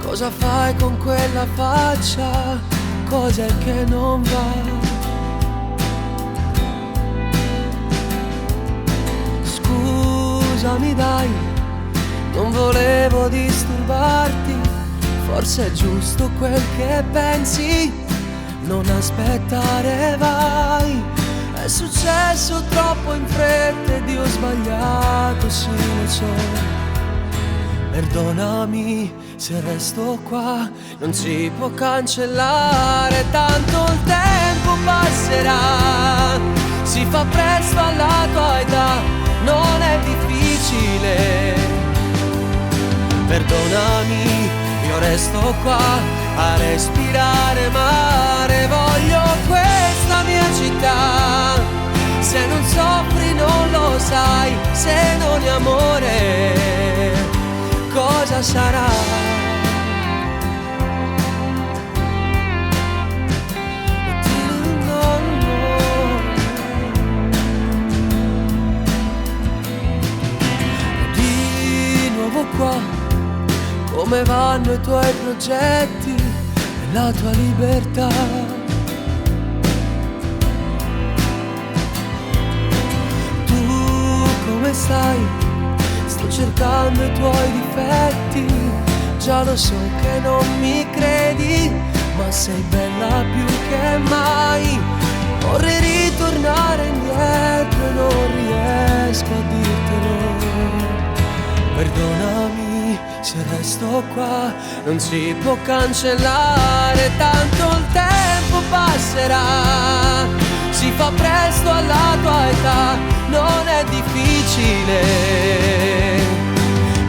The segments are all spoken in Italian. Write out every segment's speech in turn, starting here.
Cosa fai con quella faccia? Cos'è che non va? Scusami dai, non volevo disturbarti. Forse è giusto quel che pensi, non aspettare vai. È successo troppo in fretta ed io ho sbagliato, sì lo so. Perdonami se resto qua, non si può cancellare, tanto il tempo passerà. Si fa presto alla tua età, non è difficile. Perdonami, io resto qua a respirare mare. Voglio questa mia città, se non soffri non lo sai, se non è amore cosa sarà? Di nuovo qua, come vanno i tuoi progetti e la tua libertà? Tu come stai? Sto cercando i tuoi difetti, già lo so che non mi credi, ma sei bella più che mai. Vorrei ritornare indietro e non riesco a dirtelo. Perdonami se resto qua, non si può cancellare, tanto il tempo passerà. Si fa presto alla tua età, non è difficile.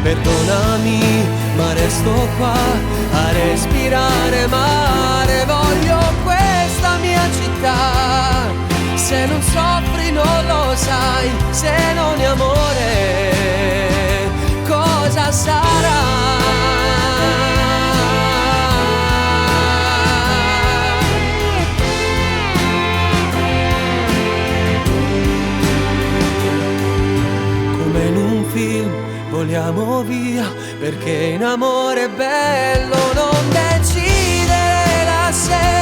Perdonami, ma resto qua a respirare mare. Voglio questa mia città, se non soffri non lo sai, se non è amore cosa sarà? Voliamo via, perché in amore è bello non decidere la sera.